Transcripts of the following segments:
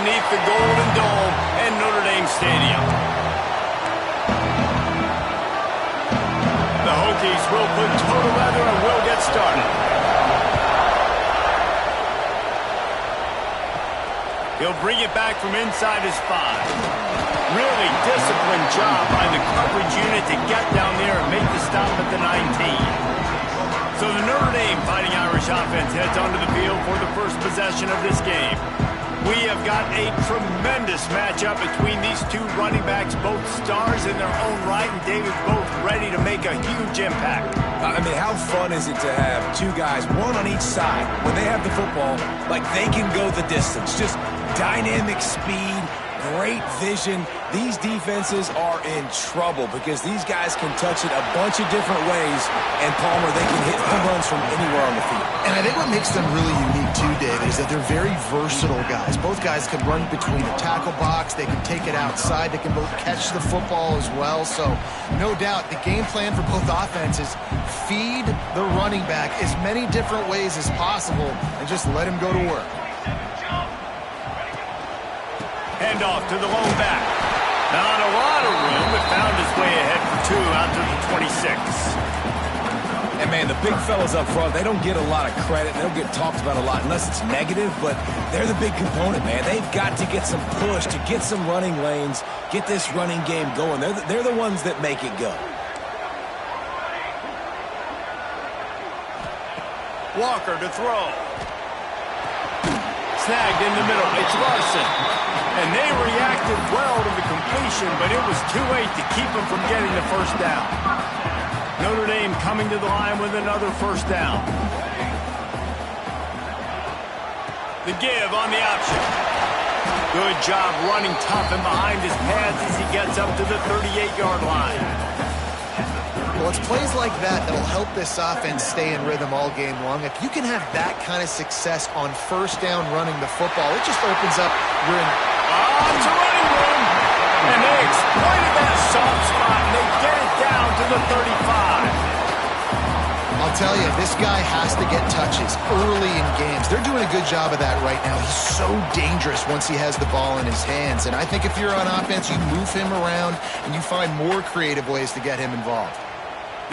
beneath the Golden Dome and Notre Dame Stadium. The Hokies will put total leather and will get started. He'll bring it back from inside his 5. Really disciplined job by the coverage unit to get down there and make the stop at the 19. So the Notre Dame Fighting Irish offense heads onto the field for the first possession of this game. We have got a tremendous matchup between these two running backs, both stars in their own right, and David, both ready to make a huge impact. I mean, how fun is it to have two guys, one on each side, when they have the football, like they can go the distance. Just dynamic speed, great vision. These defenses are in trouble because these guys can touch it a bunch of different ways, and Palmer, they can hit home runs from anywhere on the field. And I think what makes them really unique too, David, is that they're very versatile guys. Both guys can run between the tackle box, they can take it outside, they can both catch the football as well. So no doubt the game plan for both offenses, feed the running back as many different ways as possible and just let him go to work. Handoff to the lone back. Not a lot of room, but found his way ahead for 2 out to the 26. And, man, the big fellas up front, they don't get a lot of credit. They don't get talked about a lot unless it's negative, but they're the big component, man. They've got to get some push, to get some running lanes, get this running game going. They're the ones that make it go. Walker to throw. Snagged in the middle. It's Larson. And they reacted well to the completion, but it was too late to keep them from getting the first down. Notre Dame coming to the line with another first down. The give on the option. Good job running tough and behind his pads as he gets up to the 38-yard line. Well, it's plays like that that'll help this offense stay in rhythm all game long. If you can have that kind of success on first down running the football, it just opens up your... It's a running room. And they exploited that soft spot, and they get it down to the 35. I'll tell you, this guy has to get touches early in games. They're doing a good job of that right now. He's so dangerous once he has the ball in his hands. And I think if you're on offense, you move him around, and you find more creative ways to get him involved.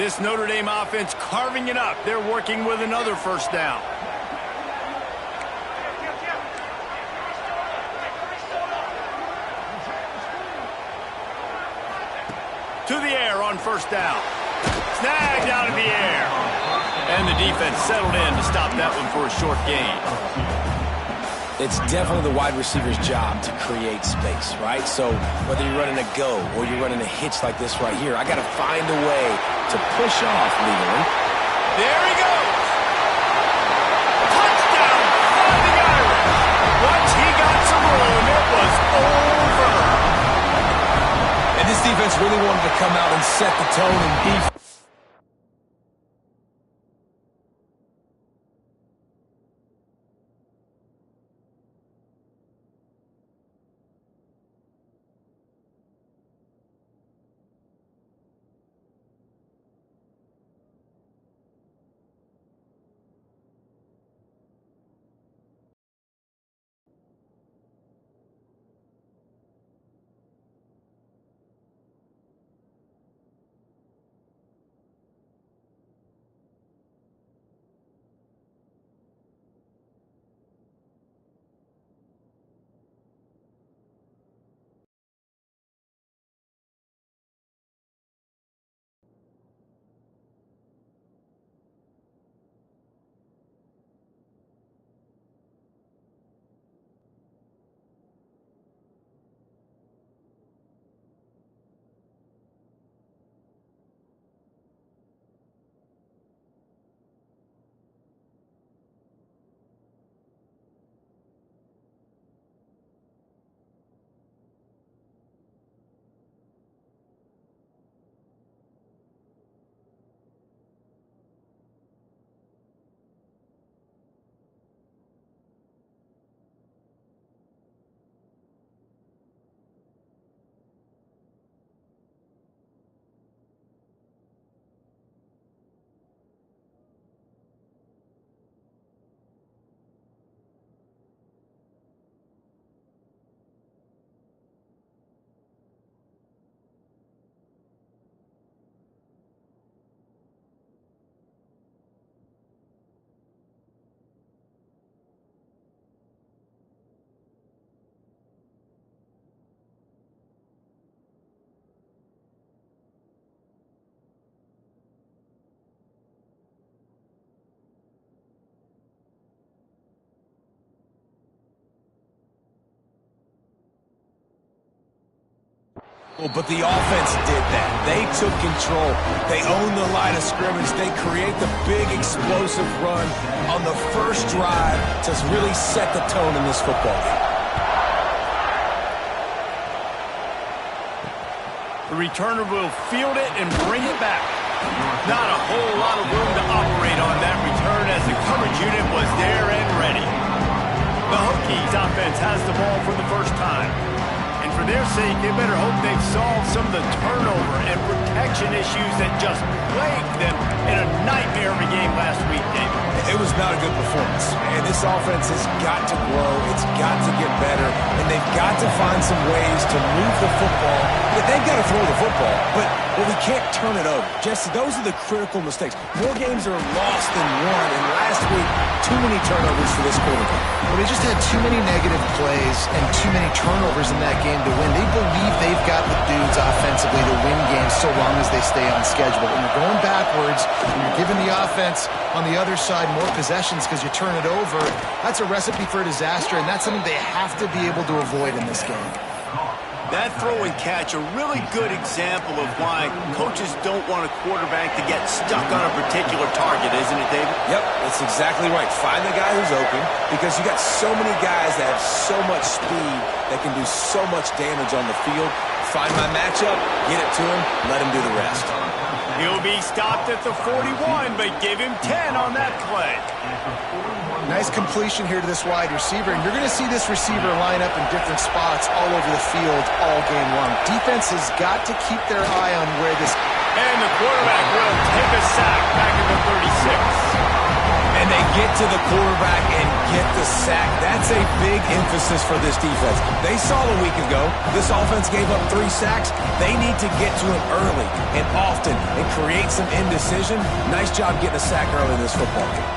This Notre Dame offense carving it up. They're working with another first down. To the air on first down. Snagged out of the air. And the defense settled in to stop that one for a short gain. It's definitely the wide receiver's job to create space, right? So whether you're running a go or you're running a hitch like this right here, I got to find a way to push off legally. There he goes. Touchdown, Fighting Irish. Once he got some room, it was over. And this defense really wanted to come out and set the tone and defense. But the offense did that. They took control. They owned the line of scrimmage. They create the big explosive run on the first drive to really set the tone in this football game. The returner will field it and bring it back. Not a whole lot of room to operate on that return as the coverage unit was there and ready. The Hokies offense has the ball for the first time. And for their sake, they better hope they've solved some of the turnover and protection issues that just plagued them in a nightmare of a game last week, David. It was not a good performance. And this offense has got to grow. It's got to get better. And they've got to find some ways to move the football. They've got to throw the football, but we can't turn it over. Jesse, those are the critical mistakes. More games are lost than won. And last week, too many turnovers for this quarterback. Well, they just had too many negative plays and too many turnovers in that game to win. They believe they've got the dudes offensively to win games so long as they stay on schedule. When you're going backwards, and you're giving the offense on the other side more possessions because you turn it over, that's a recipe for a disaster, and that's something they have to be able to avoid in this game. That throw and catch, a really good example of why coaches don't want a quarterback to get stuck on a particular target, isn't it, David? Yep, that's exactly right. Find the guy who's open because you got so many guys that have so much speed that can do so much damage on the field. Find my matchup, get it to him, let him do the rest. He'll be stopped at the 41, but give him 10 on that play. Nice completion here to this wide receiver, and you're going to see this receiver line up in different spots all over the field all game long. Defense has got to keep their eye on where this... And the quarterback will take a sack back at the 36. And they get to the quarterback and get the sack. That's a big emphasis for this defense. They saw a week ago this offense gave up 3 sacks. They need to get to him early and often and create some indecision. Nice job getting a sack early in this football game.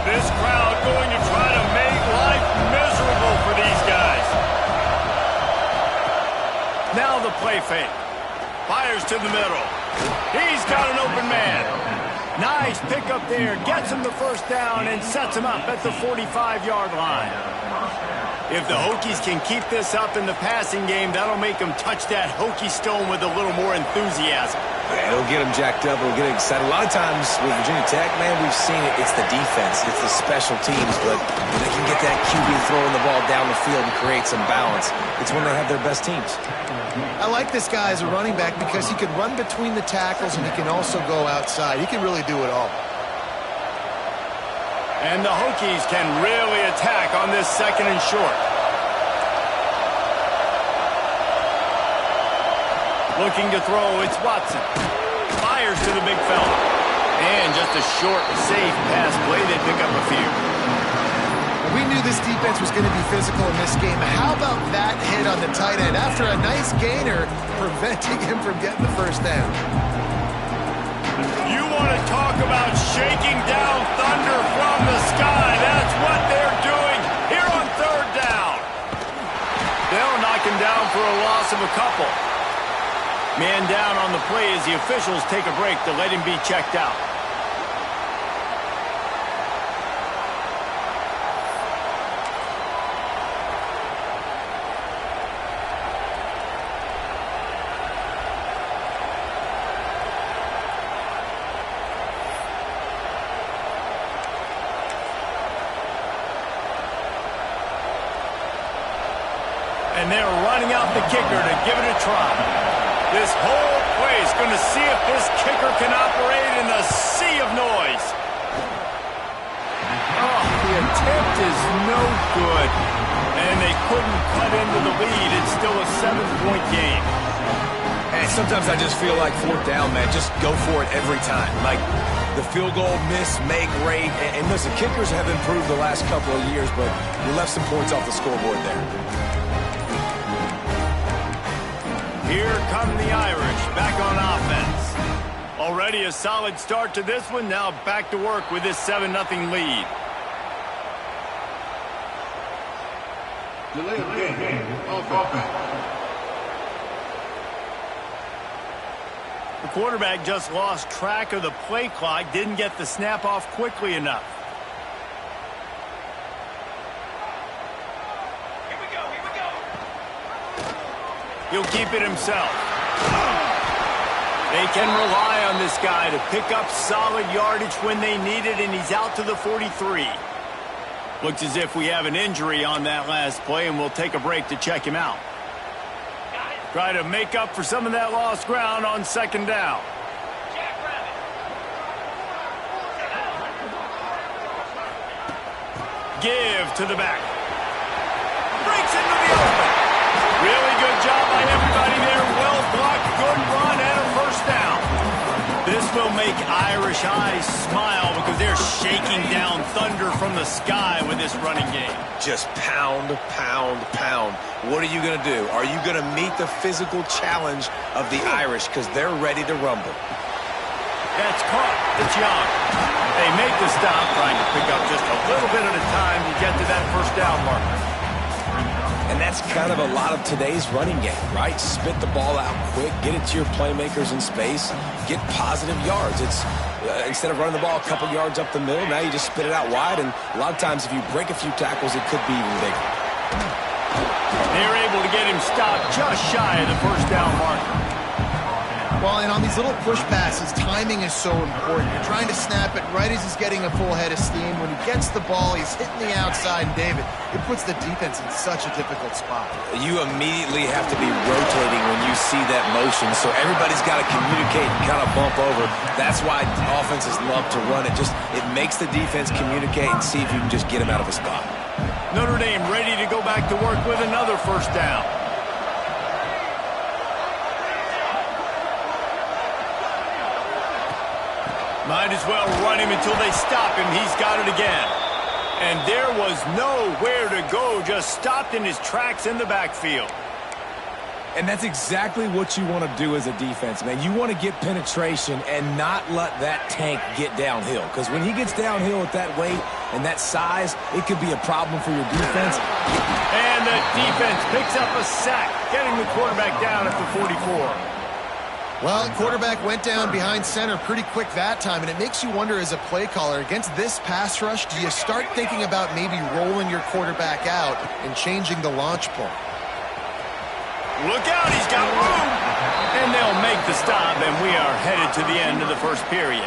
This crowd going to try to make life miserable for these guys. Now the play fake. Fires to the middle. He's got an open man. Nice pickup there. Gets him the first down and sets him up at the 45-yard line. If the Hokies can keep this up in the passing game, that'll make them touch that Hokie stone with a little more enthusiasm. It'll get them jacked up. It'll get them excited. A lot of times with Virginia Tech, man, we've seen it. It's the defense. It's the special teams. But when they can get that QB throwing the ball down the field and create some balance, it's when they have their best teams. I like this guy as a running back because he can run between the tackles and he can also go outside. He can really do it all. And the Hokies can really attack on this second and short. Looking to throw, it's Watson. Fires to the big fella. And just a short, safe pass play. They pick up a few. We knew this defense was going to be physical in this game. How about that hit on the tight end after a nice gainer preventing him from getting the first down? You want to talk about shaking down thunder from the sky. That's what they're doing here on third down. They'll knock him down for a loss of a couple. Man down on the play as the officials take a break to let him be checked out. And they're running out the kicker to give it a try. This whole play is going to see if this kicker can operate in a sea of noise. Oh, the attempt is no good. And they couldn't cut into the lead. It's still a 7-point game. And sometimes I just feel like fourth down, man. Just go for it every time. Like the field goal miss, make rate. And listen, kickers have improved the last couple of years, but we left some points off the scoreboard there. Here come the Irish back on offense. Already a solid start to this one. Now back to work with this 7-0 lead. Delay of game. Offense. The quarterback just lost track of the play clock. Didn't get the snap off quickly enough. He'll keep it himself. They can rely on this guy to pick up solid yardage when they need it, and he's out to the 43. Looks as if we have an injury on that last play, and we'll take a break to check him out. Try to make up for some of that lost ground on second down. Give to the back. Breaks into the open. Really good job by everybody there. Well blocked, good run, and a first down. This will make Irish eyes smile because they're shaking down thunder from the sky with this running game. Just pound, pound, pound. What are you going to do? Are you going to meet the physical challenge of the Irish because they're ready to rumble? That's caught. It's Young. They make the stop, trying to pick up just a little bit at a time to get to that first down marker. And that's kind of a lot of today's running game, right? Spit the ball out quick, get it to your playmakers in space, get positive yards. It's instead of running the ball a couple yards up the middle, now you just spit it out wide, and a lot of times if you break a few tackles, it could be even bigger. They're able to get him stopped just shy of the first down marker. Well, and on these little push passes, timing is so important. You're trying to snap it right as he's getting a full head of steam. When he gets the ball, he's hitting the outside, and David, it puts the defense in such a difficult spot. You immediately have to be rotating when you see that motion, so everybody's got to communicate and kind of bump over. That's why offenses love to run it. It makes the defense communicate and see if you can just get him out of a spot. Notre Dame ready to go back to work with another first down. Might as well run him until they stop him. He's got it again. And there was nowhere to go, just stopped in his tracks in the backfield. And that's exactly what you want to do as a defense, man. You want to get penetration and not let that tank get downhill. Because when he gets downhill at that weight and that size, it could be a problem for your defense. And the defense picks up a sack, getting the quarterback down at the 44. Well, quarterback went down behind center pretty quick that time, and it makes you wonder as a play caller, against this pass rush, do you start thinking about maybe rolling your quarterback out and changing the launch point? Look out, he's got room! And they'll make the stop, and we are headed to the end of the first period.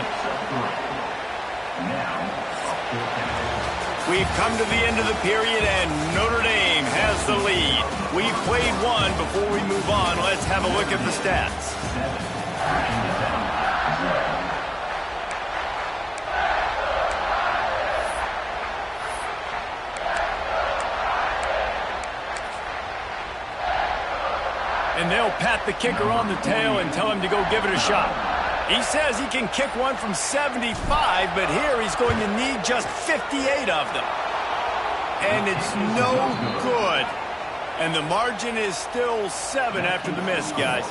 We've come to the end of the period, and Notre Dame has the lead. We've played one. Before we move on, let's have a look at the stats. And they'll pat the kicker on the tail and tell him to go give it a shot. He says he can kick one from 75, but here he's going to need just 58 of them. And it's no good. And the margin is still 7 after the miss, guys.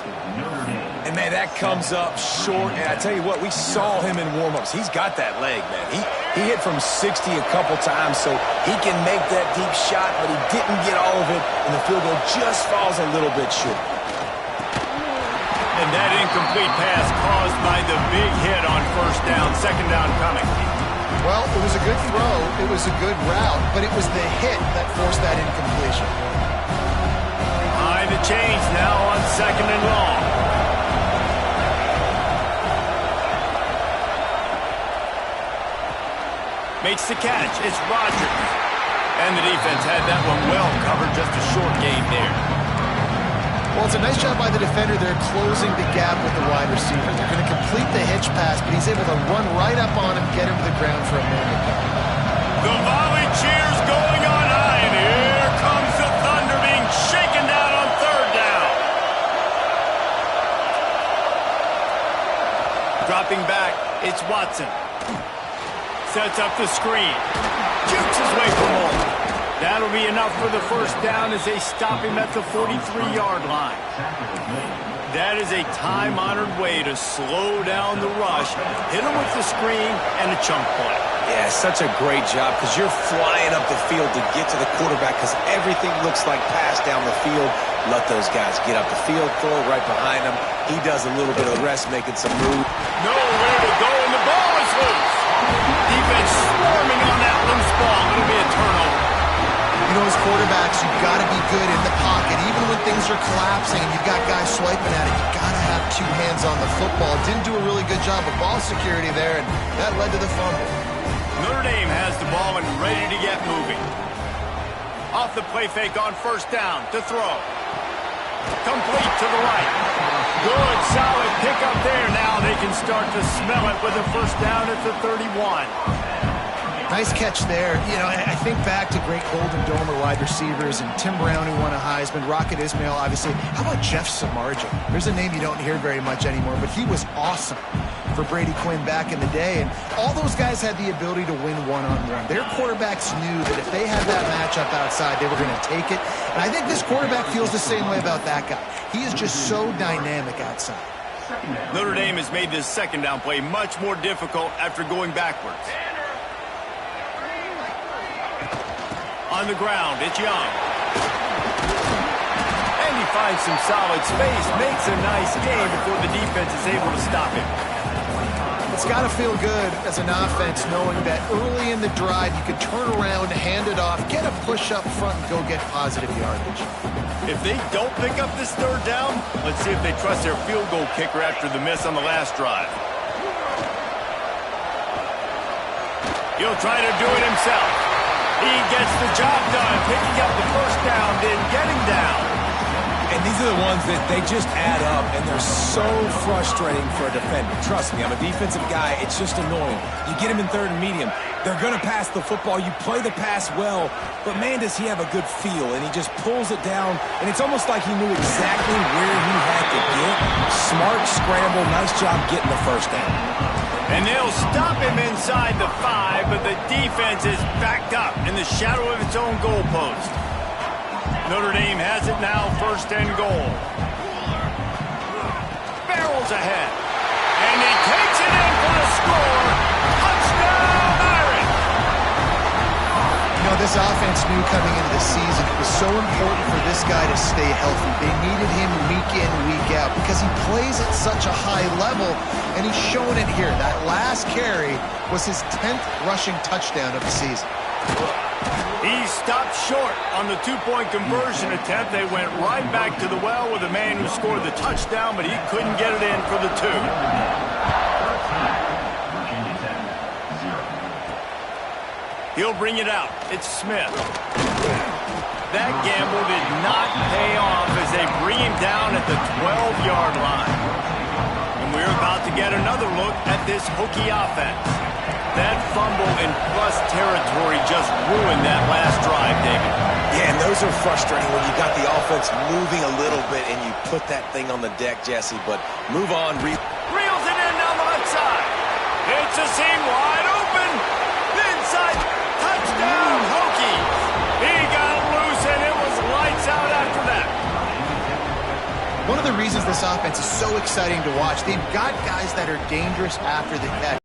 And, man, that comes up short. And I tell you what, we saw him in warm-ups. He's got that leg, man. He hit from 60 a couple times, so he can make that deep shot, but he didn't get all of it, and the field goal just falls a little bit short. And that incomplete pass caused by the big hit on first down, second down coming. Well, it was a good throw, it was a good route, but it was the hit that forced that incompletion. Behind the chains now on second and long. Makes the catch, it's Rodgers. And the defense had that one well covered, just a short gain there. Well, it's a nice job by the defender. They're closing the gap with the wide receiver. They're going to complete the hitch pass, but he's able to run right up on him, get him to the ground for a moment. The volley cheers going on high, and here comes the Thunder being shaken down on third down. Dropping back, it's Watson. Sets up the screen. Jukes his way from home. That'll be enough for the first down as they stop him at the 43-yard line. That is a time-honored way to slow down the rush, hit him with the screen, and a chunk play. Yeah, such a great job because you're flying up the field to get to the quarterback because everything looks like pass down the field. Let those guys get up the field, throw it right behind him. He does a little bit of the rest, making some move. Nowhere to go, and the ball is loose. Defense swarming on that loose ball. It'll be a turnover. You know, as quarterbacks, you've got to be good in the pocket. Even when things are collapsing and you've got guys swiping at it, you've got to have two hands on the football. Didn't do a really good job of ball security there, and that led to the fumble. Notre Dame has the ball and ready to get moving. Off the play fake on first down to throw. Complete to the right. Good, solid pickup there. Now they can start to smell it with a first down at the 31. Nice catch there. You know, I think back to great Golden Domer wide receivers and Tim Brown, who won a Heisman, Rocket Ismail, obviously. How about Jeff Samardzija? There's a name you don't hear very much anymore, but he was awesome for Brady Quinn back in the day. And all those guys had the ability to win one-on-one. Their quarterbacks knew that if they had that matchup outside, they were going to take it. And I think this quarterback feels the same way about that guy. He is just so dynamic outside. Notre Dame has made this second down play much more difficult after going backwards. On the ground, it's Young. And he finds some solid space, makes a nice game before the defense is able to stop him. It's got to feel good as an offense knowing that early in the drive you can turn around, hand it off, get a push up front, and go get positive yardage. If they don't pick up this third down, let's see if they trust their field goal kicker after the miss on the last drive. He'll try to do it himself. He gets the job done, picking up the first down, then getting down. And these are the ones that they just add up, and they're so frustrating for a defender. Trust me, I'm a defensive guy. It's just annoying. You get him in third and medium. They're going to pass the football. You play the pass well, but, man, does he have a good feel, and he just pulls it down, and it's almost like he knew exactly where he had to get. Smart scramble. Nice job getting the first down. And they'll stop him inside the 5, but the defense is backed up in the shadow of its own goalpost. Notre Dame has it now, first and goal. Barrels ahead. And he takes it in for the score. Touchdown, Irish! You know, this offense knew coming into the season it was so important for this guy to stay healthy. They needed him week in, week out because he plays at such a high level, and he's shown it here. That last carry was his 10th rushing touchdown of the season. He stopped short on the two-point conversion attempt. They went right back to the well with the man who scored the touchdown, but he couldn't get it in for the 2. He'll bring it out. It's Smith. That gamble did not pay off as they bring him down at the 12-yard line. And we're about to get another look at this Hokie offense. That fumble in plus territory just ruined that last drive, David. Yeah, and those are frustrating when you got the offense moving a little bit and you put that thing on the deck, Jesse. But move on. Reels it in down the left side. It's a seam wide open. Inside. Touchdown, Hokie. He got loose, and it was lights out after that. One of the reasons this offense is so exciting to watch, they've got guys that are dangerous after the catch.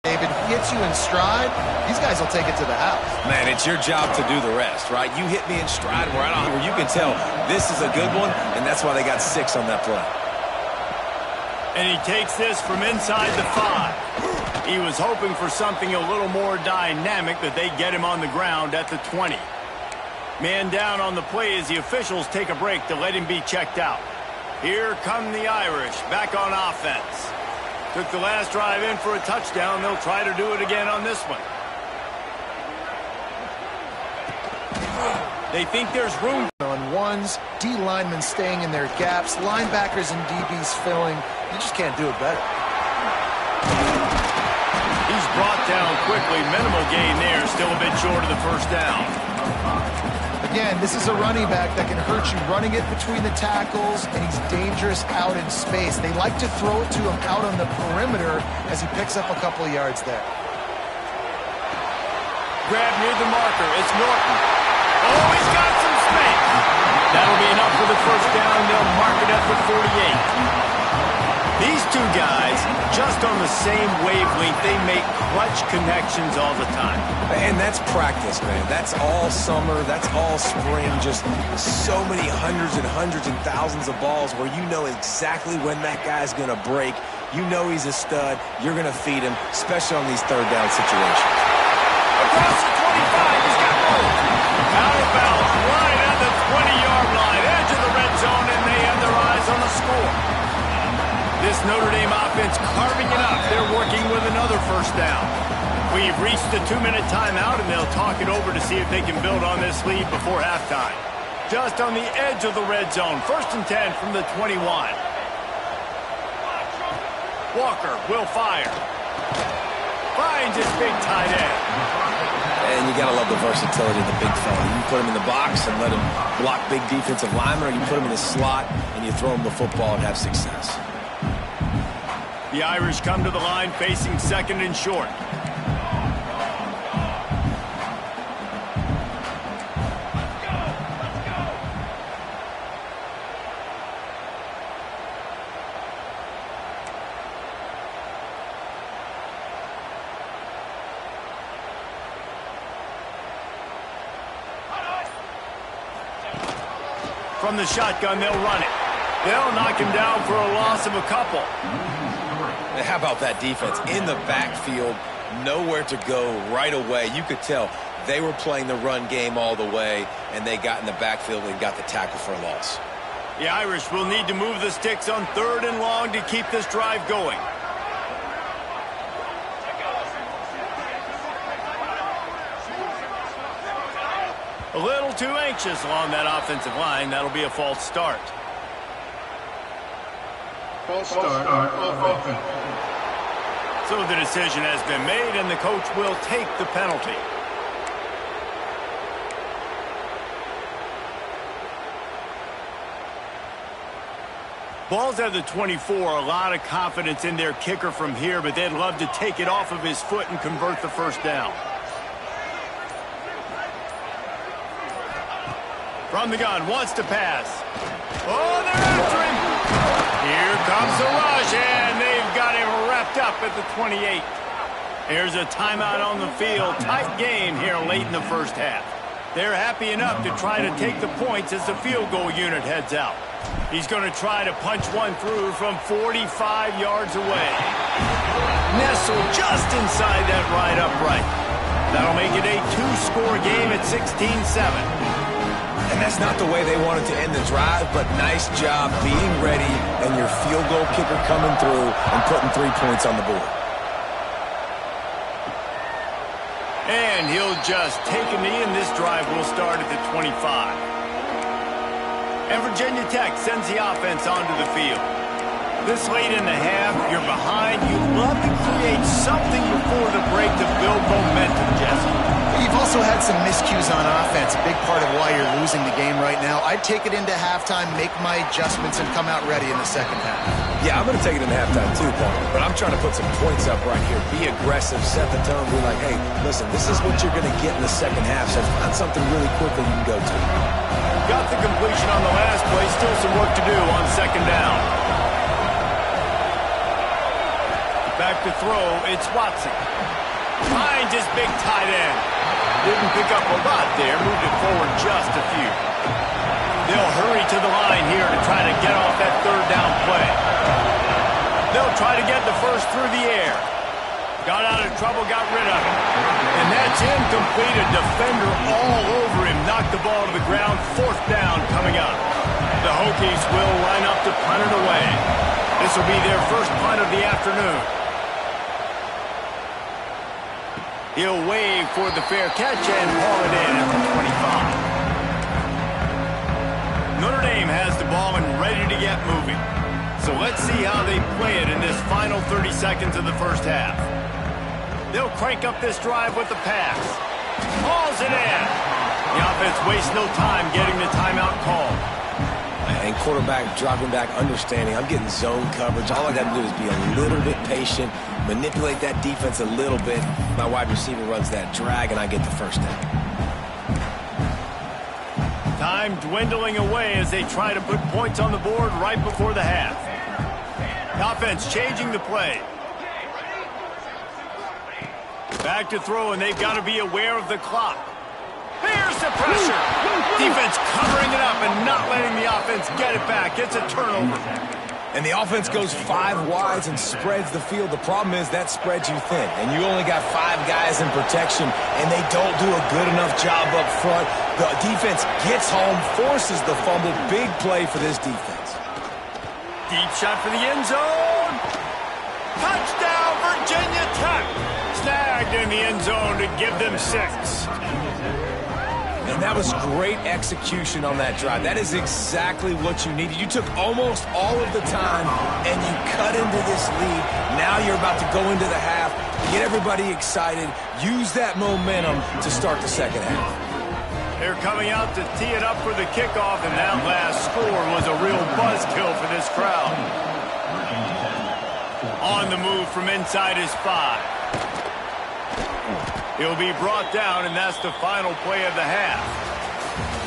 David hits you in stride, these guys will take it to the house. Man, it's your job to do the rest, right? You hit me in stride where you can tell this is a good one, and that's why they got 6 on that play. And he takes this from inside the 5. He was hoping for something a little more dynamic, but they get him on the ground at the 20. Man down on the play as the officials take a break to let him be checked out. Here come the Irish back on offense. Took the last drive in for a touchdown. They'll try to do it again on this one. They think there's room. On ones, D linemen staying in their gaps, linebackers and DBs filling. You just can't do it better. He's brought down quickly. Minimal gain there. Still a bit short of the first down. Again, this is a running back that can hurt you running it between the tackles, and he's dangerous out in space. They like to throw it to him out on the perimeter as he picks up a couple of yards there. Grab near the marker. It's Norton. Oh, he's got some space. That'll be enough for the first down. They'll mark it at the 48. These two guys, just on the same wavelength, they make clutch connections all the time. And that's practice, man. That's all summer. That's all spring. Just so many hundreds and thousands of balls where you know exactly when that guy's going to break. You know he's a stud. You're going to feed him, especially on these third down situations. Across the 25, he's got Notre Dame offense carving it up. They're working with another first down. We've reached the 2-minute timeout, and they'll talk it over to see if they can build on this lead before halftime. Just on the edge of the red zone. 1st and 10 from the 21. Walker will fire. Finds his big tight end. And you got to love the versatility of the big fella. You put him in the box and let him block big defensive linemen, or you put him in the slot and you throw him the football and have success. The Irish come to the line facing 2nd and short. From the shotgun, they'll run it. They'll knock him down for a loss of a couple. How about that defense? In the backfield, nowhere to go right away. You could tell they were playing the run game all the way, and they got in the backfield and got the tackle for a loss. The Irish will need to move the sticks on 3rd and long to keep this drive going. A little too anxious along that offensive line. That'll be a false start. False start of offense. So the decision has been made, and the coach will take the penalty. Ball's at the 24. A lot of confidence in their kicker from here, but they'd love to take it off of his foot and convert the first down. From the gun, wants to pass. Oh, they're after him. Here comes the rush, and they've got him wrapped up at the 28. Here's a timeout on the field. Tight game here late in the first half. They're happy enough to try to take the points as the field goal unit heads out. He's going to try to punch one through from 45 yards away. Nestled just inside that right upright. That'll make it a 2-score game at 16-7. And that's not the way they wanted to end the drive, but nice job being ready and your field goal kicker coming through and putting 3 points on the board. And he'll just take a knee, and this drive will start at the 25. And Virginia Tech sends the offense onto the field. This late in the half, you're behind. You love to create something before the break to build momentum, Jesse. You've also had some miscues on offense, a big part of why you're losing the game right now. I'd take it into halftime, make my adjustments, and come out ready in the second half. Yeah, I'm going to take it into halftime too, Paul. But I'm trying to put some points up right here. Be aggressive, set the tone, be like, hey, listen, this is what you're going to get in the second half, so find something really quickly you can go to. Got the completion on the last play. Still some work to do on 2nd down. Back to throw, it's Watson. Finds his big tight end. Didn't pick up a lot there, moved it forward just a few. They'll hurry to the line here to try to get off that 3rd down play. They'll try to get the first through the air. Got out of trouble, got rid of it. And that's incomplete. A defender all over him. Knocked the ball to the ground. 4th down coming up. The Hokies will line up to punt it away. This will be their first punt of the afternoon. He'll wave for the fair catch and haul it in at the 25. Notre Dame has the ball and ready to get moving. So let's see how they play it in this final 30 seconds of the first half. They'll crank up this drive with the pass. Hauls it in. The offense wastes no time getting the timeout called. And quarterback dropping back, understanding I'm getting zone coverage. All I got to do is be a little bit patient, manipulate that defense a little bit. My wide receiver runs that drag, and I get the first down. Time dwindling away as they try to put points on the board right before the half. The offense changing the play. Back to throw, and they've got to be aware of the clock. Here's the pressure. Defense covering it up and not letting the offense get it back. It's a turnover. And the offense goes 5 wides and spreads the field. The problem is that spreads you thin, and you only got 5 guys in protection, and they don't do a good enough job up front. The defense gets home, forces the fumble. Big play for this defense. Deep shot for the end zone. Touchdown, Virginia Tech. Snagged in the end zone to give them 6. And that was great execution on that drive. That is exactly what you needed. You took almost all of the time, and you cut into this lead. Now you're about to go into the half, get everybody excited, use that momentum to start the second half. They're coming out to tee it up for the kickoff, and that last score was a real buzzkill for this crowd. On the move from inside his 5. He'll be brought down, and that's the final play of the half.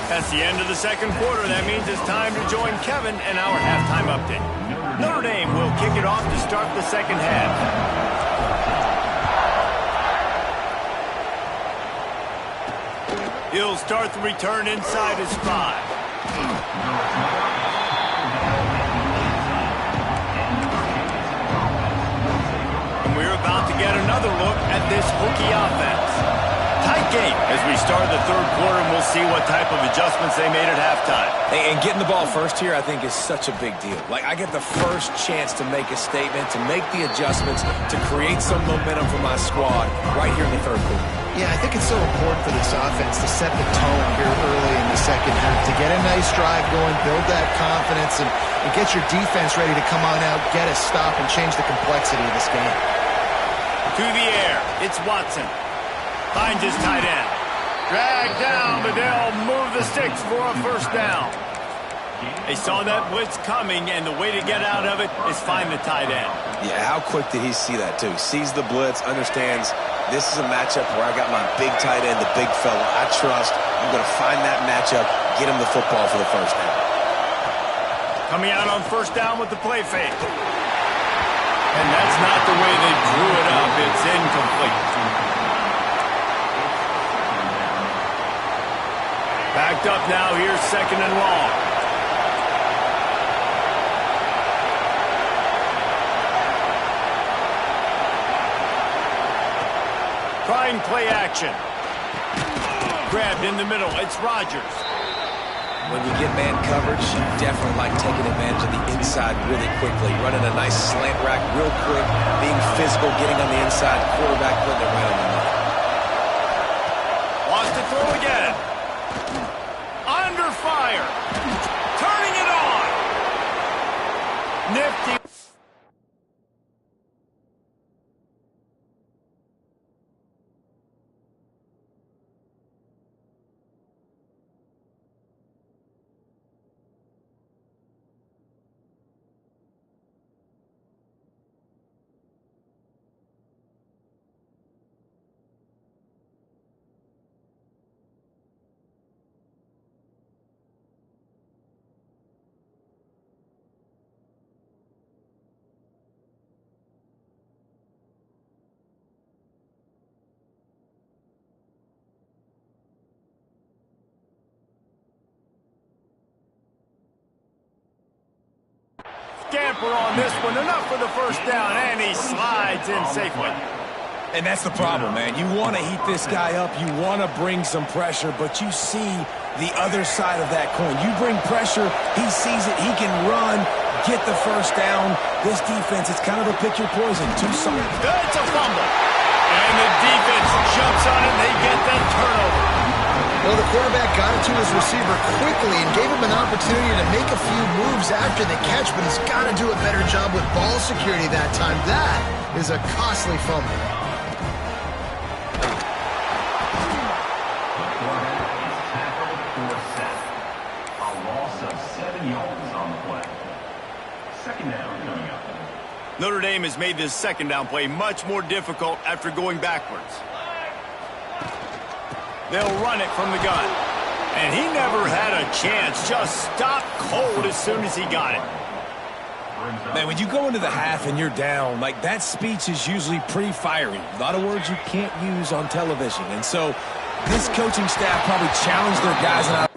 That's the end of the second quarter. That means it's time to join Kevin and our halftime update. Notre Dame will kick it off to start the second half. He'll start the return inside his 5. About to get another look at this Hokie offense. Tight game as we start the third quarter, and we'll see what type of adjustments they made at halftime. And getting the ball first here, I think, is such a big deal. Like, I get the first chance to make a statement, to make the adjustments, to create some momentum for my squad right here in the third quarter. Yeah, I think it's so important for this offense to set the tone here early in the second half, to get a nice drive going, build that confidence, and get your defense ready to come on out, get a stop, and change the complexity of this game. To the air, it's Watson. Finds his tight end. Dragged down, but they'll move the sticks for a first down. They saw that blitz coming, and the way to get out of it is find the tight end. Yeah, how quick did he see that, too? Sees the blitz, understands this is a matchup where I got my big tight end, the big fella I trust. I'm going to find that matchup, get him the football for the first down. Coming out on first down with the play fake. And that's not the way they drew it up. It's incomplete. Backed up now. Here's second and long. Trying play action. Grabbed in the middle. It's Rodgers. When you get man coverage, you definitely like taking advantage of the inside really quickly. Running a nice slant rack real quick, being physical, getting on the inside, quarterback putting it right on the money. Wants to throw again. Under fire. Turning it on. Nifty. Scamper on this one, enough for the first down, and he slides in safely. And that's the problem, man. You want to heat this guy up. You want to bring some pressure, but you see the other side of that coin. You bring pressure, he sees it, he can run, get the first down. This defense, it's kind of a pick your poison. Too solid. It's a fumble. And the defense jumps on it, and they get that turnover. Well, the quarterback got it to his receiver quickly and gave him an opportunity to make a few moves after the catch, but he's got to do a better job with ball security that time. That is a costly fumble. A loss of 7 yards on the play. Second down coming up. Notre Dame has made this second down play much more difficult after going backwards. They'll run it from the gun. And he never had a chance. Just stopped cold as soon as he got it. Man, when you go into the half and you're down, like, that speech is usually pretty fiery. A lot of words you can't use on television. And so this coaching staff probably challenged their guys. And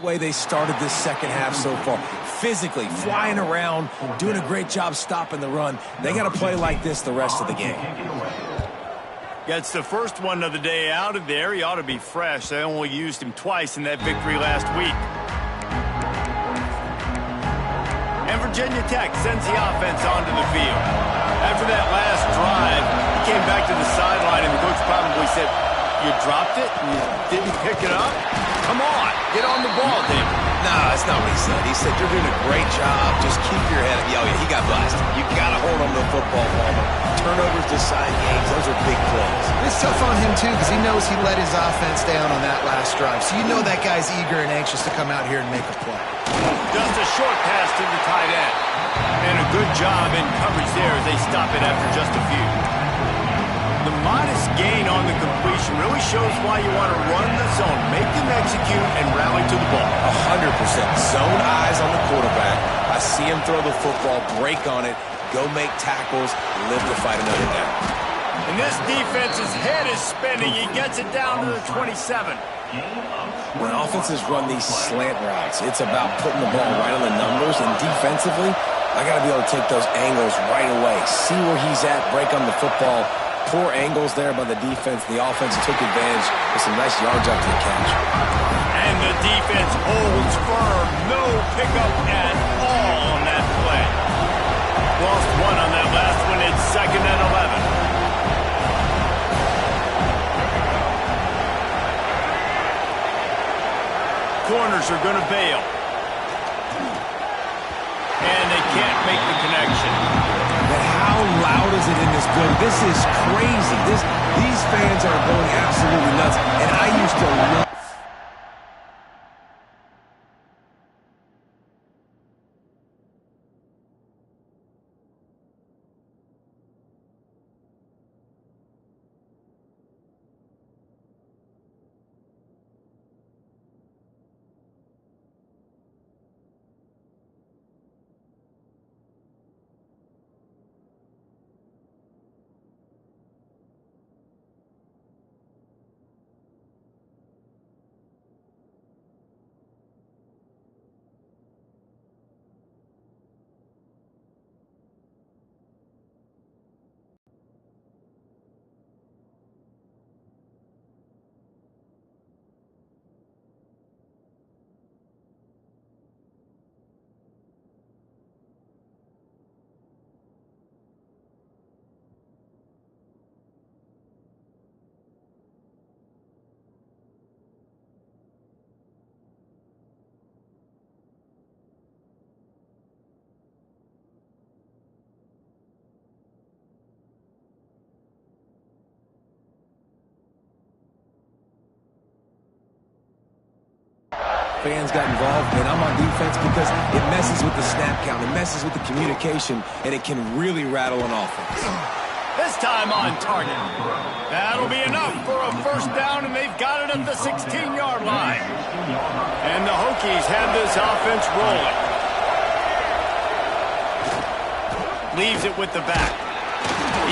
way they started this second half so far. Physically, flying around, doing a great job stopping the run. They got to play like this the rest of the game. Gets the first one of the day out of there. He ought to be fresh. They only used him twice in that victory last week. And Virginia Tech sends the offense onto the field. After that last drive, he came back to the sideline, and the coach probably said, "You dropped it and you didn't pick it up? Come on, get on the ball, David." No, that's not what he said. He said, "You're doing a great job. Just keep your head up." Yeah, he got blessed. You got to hold on to the football ball. Turnovers decide games. Those are big plays. It's tough on him, too, because he knows he let his offense down on that last drive. So you know that guy's eager and anxious to come out here and make a play. Just a short pass to the tight end. And a good job in coverage there as they stop it after just a few. The modest gain on the completion really shows why you want to run the zone, make them execute, and rally to the ball. 100%. Zone eyes on the quarterback. I see him throw the football, break on it, go make tackles, live to fight another down. And this defense's head is spinning. He gets it down to the 27. When offenses run these slant routes, it's about putting the ball right on the numbers, and defensively, I got to be able to take those angles right away, see where he's at, break on the football. Poor angles there by the defense. The offense took advantage with some nice yards after the catch. And the defense holds firm. No pickup at all on that play. Lost one on that last one. It's 2nd and 11. Corners are going to bail. And they can't make the connection. But how loud is it in this building? This is crazy. These fans are going absolutely nuts. And I used to love... Fans got involved, and I'm on defense because it messes with the snap count, it messes with the communication, and it can really rattle an offense. This time on target. That'll be enough for a first down, and they've got it at the 16-yard line. And the Hokies have this offense rolling. Leaves it with the back.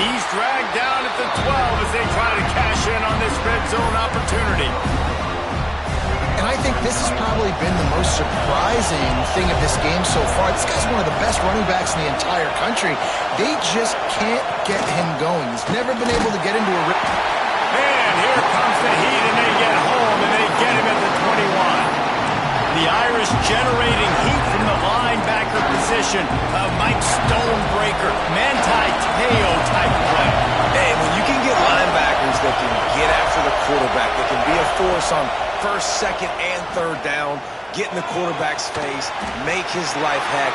He's dragged down at the 12 as they try to cash in on this red zone opportunity. And I think this has probably been the most surprising thing of this game so far. This guy's one of the best running backs in the entire country. They just can't get him going. He's never been able to get into a... And here comes the heat, and they get home, and they get him at the 21. The Irish generating heat from the linebacker position. A Mike Stonebreaker, Manti Te'o type play. Hey, when you can get linebackers that can get after the quarterback, that can be a force on first, second, and third down, get in the quarterback's face, make his life heck.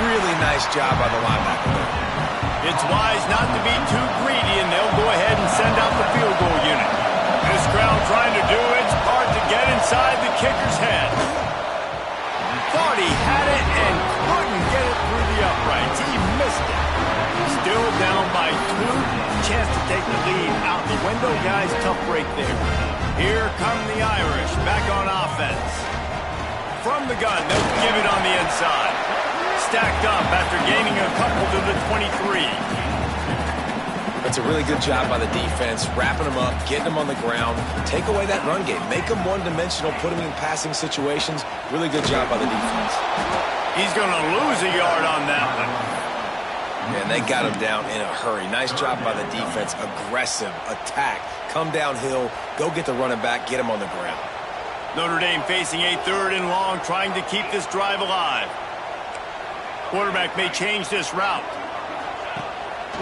Really nice job by the linebacker there. It's wise not to be too greedy, and they'll go ahead and send out the field goal unit. This crowd trying to do its part to get inside the kicker's head. Thought he had it and couldn't get it through the uprights. He missed it. Still down by 2. Chance to take the lead out the window. Guys, tough break there. Here come the Irish back on offense. From the gun, they'll give it on the inside. Stacked up after gaining a couple to the 23. That's a really good job by the defense, wrapping them up, getting them on the ground, take away that run game, make them one-dimensional, put them in passing situations. Really good job by the defense. He's going to lose a yard on that one. And they got him down in a hurry. Nice job by the defense. Aggressive attack. Come downhill, go get the running back, get him on the ground. Notre Dame facing a 3rd and long, trying to keep this drive alive. Quarterback may change this route.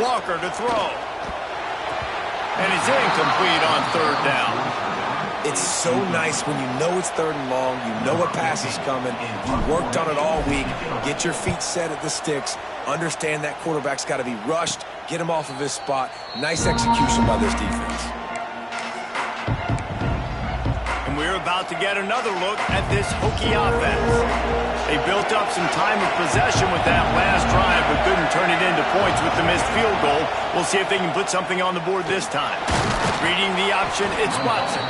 Walker to throw. And he's incomplete on 3rd down. It's so nice when you know it's 3rd and long, you know a pass is coming, you worked on it all week, get your feet set at the sticks, understand that quarterback's got to be rushed, get him off of his spot. Nice execution by this defense. And we're about to get another look at this Hokie offense. They built up some time of possession with that last drive, but couldn't turn it into points with the missed field goal. We'll see if they can put something on the board this time. Reading the option, it's Watson.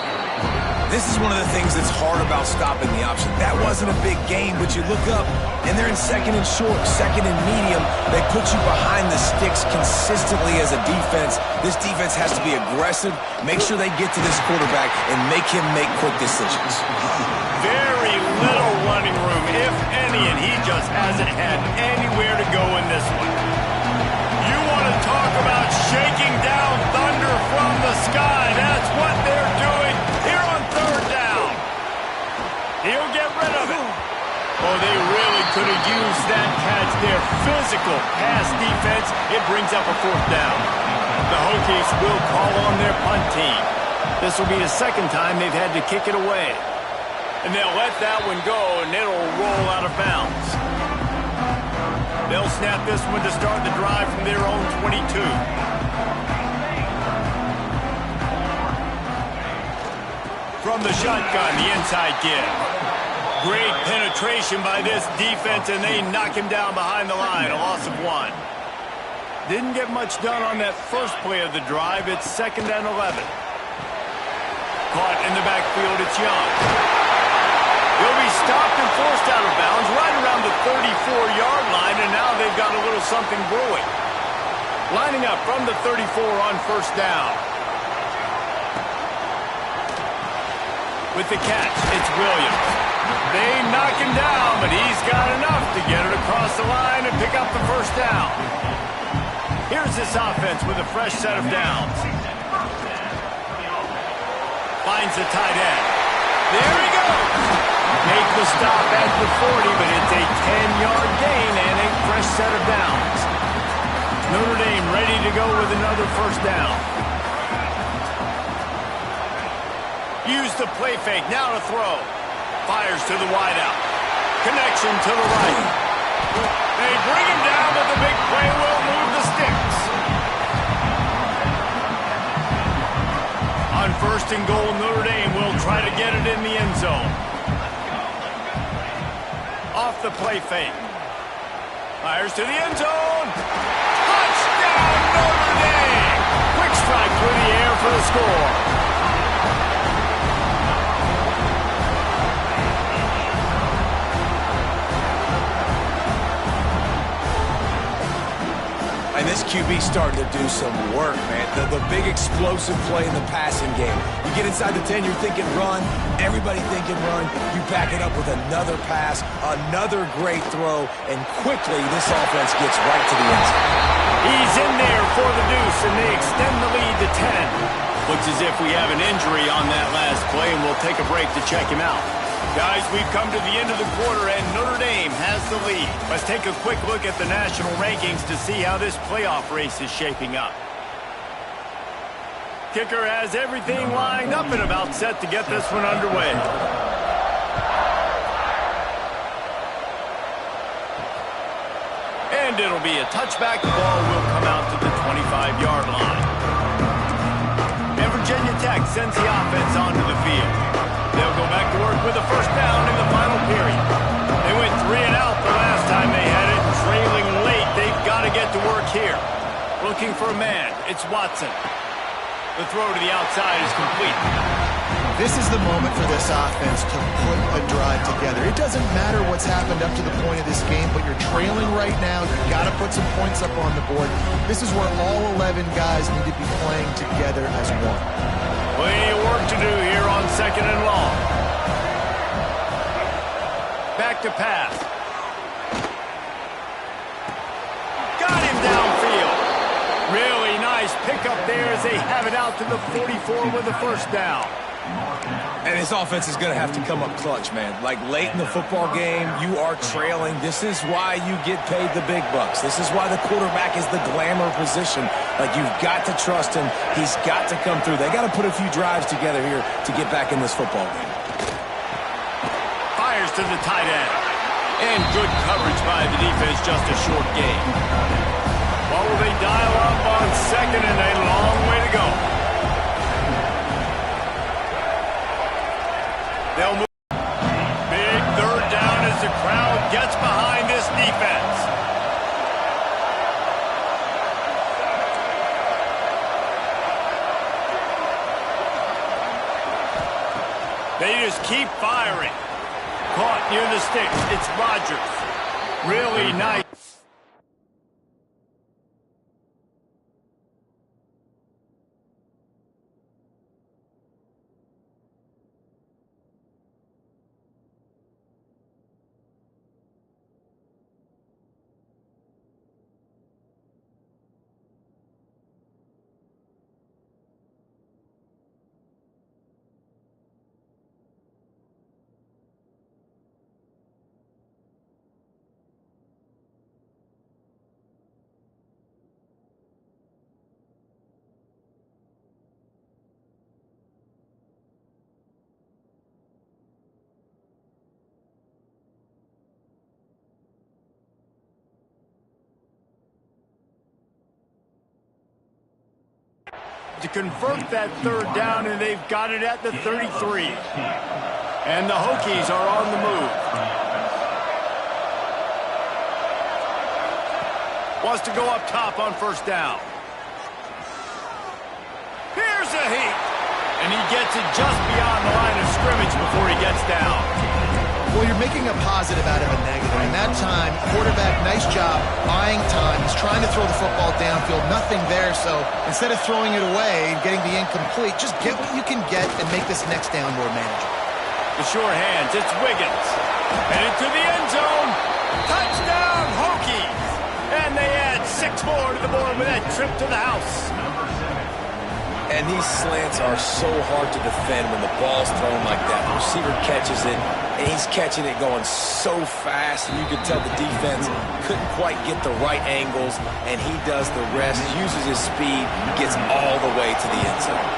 This is one of the things that's hard about stopping the option. That wasn't a big gain, but you look up, and they're in 2nd and short, 2nd and medium. They put you behind the sticks consistently as a defense. This defense has to be aggressive, make sure they get to this quarterback, and make him make quick decisions. Very little running room, if any, and he just hasn't had anywhere to go in this one. You want to talk about shaking down thunder from the sky. That's what they're doing here on 3rd down. He'll get rid of it. Oh, they really could have used that catch. Their physical pass defense, it brings up a 4th down. The Hokies will call on their punt team. This will be the 2nd time they've had to kick it away. And they'll let that one go, and it'll roll out of bounds. They'll snap this one to start the drive from their own 22. From the shotgun, the inside give. Great penetration by this defense, and they knock him down behind the line, a loss of 1. Didn't get much done on that first play of the drive. It's 2nd and 11. Caught in the backfield, it's Young. He'll be stopped and forced out of bounds right around the 34-yard line, and now they've got a little something brewing. Lining up from the 34 on 1st down. With the catch, it's Williams. They knock him down, but he's got enough to get it across the line and pick up the 1st down. Here's this offense with a fresh set of downs. Finds the tight end. There he goes. Make the stop at the 40, but it's a 10-yard gain and a fresh set of downs. Notre Dame ready to go with another 1st down. Use the play fake, now to throw. Fires to the wideout. Connection to the right. They bring him down, but the big play will move the sticks. On 1st and goal, Notre Dame will try to get it in the end zone. Off the play fake. Fires to the end zone. Touchdown, Notre Dame! Quick strike through the air for the score. And this QB's starting to do some work, man. The big explosive play in the passing game. You get inside the 10, you're thinking run. Everybody thinking run. You back it up with another pass, another great throw, and quickly this offense gets right to the end zone. He's in there for the deuce, and they extend the lead to 10. Looks as if we have an injury on that last play, and we'll take a break to check him out. Guys, we've come to the end of the quarter, and Notre Dame has the lead. Let's take a quick look at the national rankings to see how this playoff race is shaping up. Kicker has everything lined up and about set to get this one underway. And it'll be a touchback. The ball will come out to the 25-yard line. And Virginia Tech sends the offense onto the field. They'll go back to work with a 1st down in the final period. They went 3 and out the last time they had it. Trailing late, they've got to get to work here. Looking for a man, it's Watson. The throw to the outside is complete. This is the moment for this offense to put a drive together. It doesn't matter what's happened up to the point of this game, but you're trailing right now. You've got to put some points up on the board. This is where all 11 guys need to be playing together as one. Plenty of work to do here on 2nd and long. Back to pass. Got him downfield. Really nice pickup there as they have it out to the 44 with the first down. And his offense is going to have to come up clutch, man. Like late in the football game, you are trailing. This is why you get paid the big bucks. This is why the quarterback is the glamour position. Like, you've got to trust him. He's got to come through. They got to put a few drives together here to get back in this football game. Fires to the tight end. And good coverage by the defense, just a short gain. What will they dial up on 2nd and a long way to go? They'll move. Big 3rd down as the crowd gets behind this defense. They just keep firing. Caught near the sticks. It's Rodgers. Really nice. To convert that 3rd down, and they've got it at the 33. And the Hokies are on the move. Wants to go up top on 1st down. Here's a heat. And he gets it just beyond the line of scrimmage before he gets down. Well, you're making a positive out of a negative. And that time, quarterback, nice job, buying time. He's trying to throw the football downfield. Nothing there, so instead of throwing it away and getting the incomplete, just get what you can get and make this next down more manageable. The short hands, it's Wiggins. Headed to the end zone. Touchdown, Hokies! And they add 6 more to the board with that trip to the house. And these slants are so hard to defend when the ball's thrown like that. The receiver catches it, and he's catching it going so fast, and you can tell the defense couldn't quite get the right angles, and he does the rest, uses his speed, gets all the way to the end zone.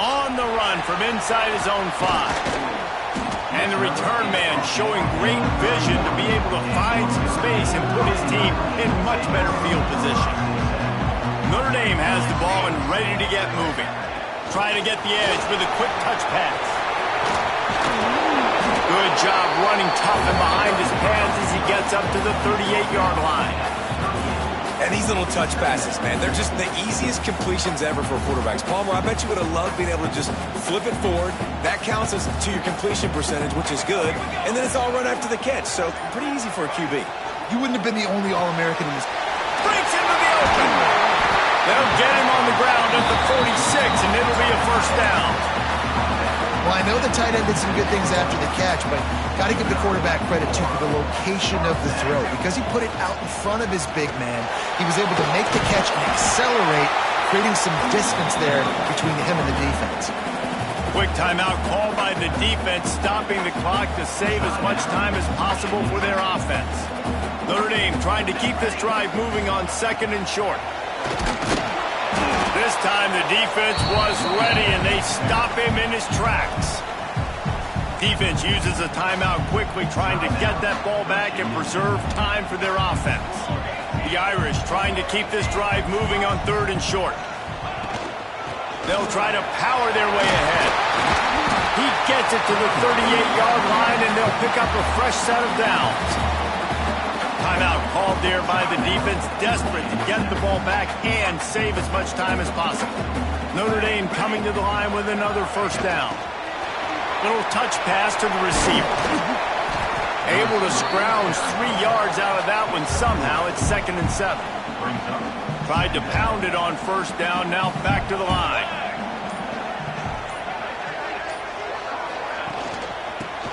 On the run from inside his own 5. And the return man showing great vision to be able to find some space and put his team in much better field position. Notre Dame has the ball and ready to get moving. Trying to get the edge with a quick touch pass. Good job running tough and behind his pads as he gets up to the 38-yard line. And these little touch passes, man, they're just the easiest completions ever for quarterbacks. Palmer, I bet you would have loved being able to just flip it forward. That counts as to your completion percentage, which is good. And then it's all run after the catch, so pretty easy for a QB. You wouldn't have been the only All-American in this. Breaks into the open. They'll get him on the ground at the 46, and it'll be a 1st down. Well, I know the tight end did some good things after the catch, but got to give the quarterback credit, too, for the location of the throw. Because he put it out in front of his big man, he was able to make the catch and accelerate, creating some distance there between him and the defense. Quick timeout called by the defense, stopping the clock to save as much time as possible for their offense. Notre Dame trying to keep this drive moving on 2nd and short. This time the defense was ready, and they stop him in his tracks. Defense uses a timeout quickly, trying to get that ball back and preserve time for their offense. The Irish trying to keep this drive moving on 3rd and short. They'll try to power their way ahead. He gets it to the 38-yard line, and they'll pick up a fresh set of downs. Timeout called there by the defense, desperate to get the ball back and save as much time as possible. Notre Dame coming to the line with another first down. Little touch pass to the receiver. Able to scrounge 3 yards out of that one somehow. It's 2nd and 7. Tried to pound it on first down, now back to the line.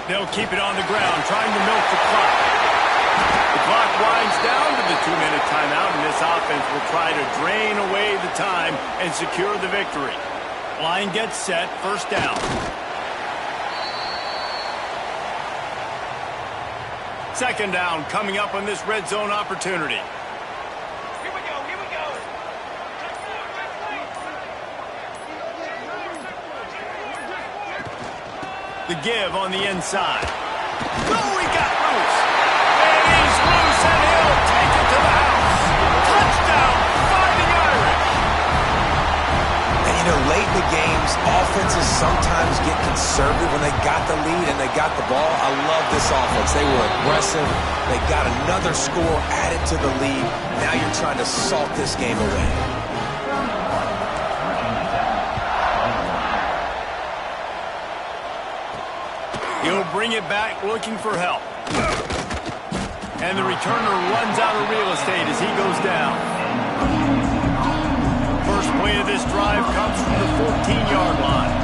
They'll keep it on the ground, trying to milk the clock. The clock winds down to the 2-minute timeout, and this offense will try to drain away the time and secure the victory. Line gets set, first down. Second down coming up on this red zone opportunity. Here we go, here we go. The give on the inside. Oh, he got loose. And he's loose, and he'll take it to the house. Touchdown, Fighting Irish. And, you know, late in the games, offenses sometimes get conservative when they got the lead and they got the ball. I love this offense. They were aggressive. They got another score added to the lead. Now you're trying to salt this game away. He'll bring it back looking for help. And the returner runs out of real estate as he goes down. First play of this drive comes from the 14-yard line.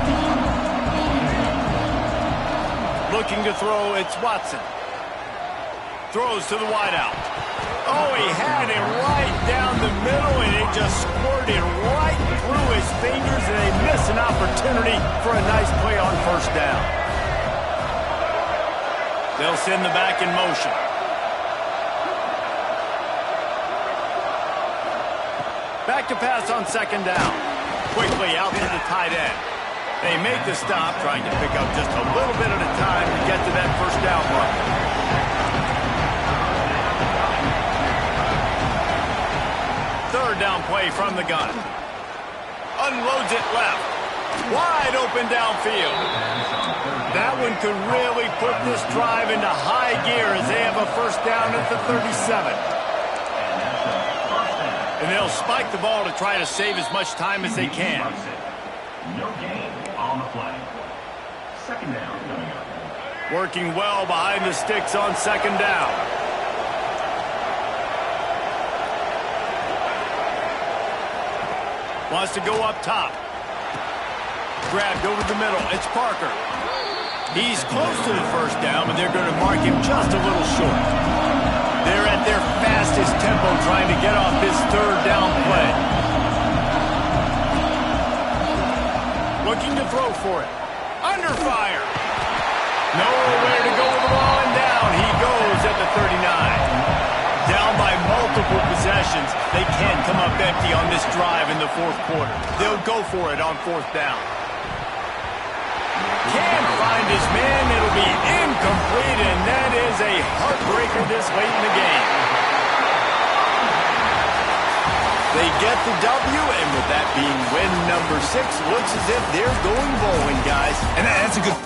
Looking to throw, it's Watson. Throws to the wideout. Oh, he had it right down the middle, and it just squirted right through his fingers, and they miss an opportunity for a nice play on first down. They'll send the back in motion. Back to pass on second down. Quickly out to the tight end. They make the stop, trying to pick up just a little bit at a time to get to that first down mark. Third down play from the gun. Unloads it left. Wide open downfield. That one could really put this drive into high gear as they have a first down at the 37. And they'll spike the ball to try to save as much time as they can. No gain on the play. Second down coming up. Working well behind the sticks on second down. Wants to go up top. Grabbed over the middle. It's Parker. He's close to the first down, but they're going to mark him just a little short. They're at their fastest tempo trying to get off this third down play. Looking to throw for it. Under fire. Nowhere to go with the ball, and down he goes at the 39. Down by multiple possessions. They can't come up empty on this drive in the fourth quarter. They'll go for it on fourth down. Can't find his man. It'll be incomplete, and that is a heartbreaker this late in the game. They get the W, and with that being win number 6, looks as if they're going bowling, guys. And that's a good...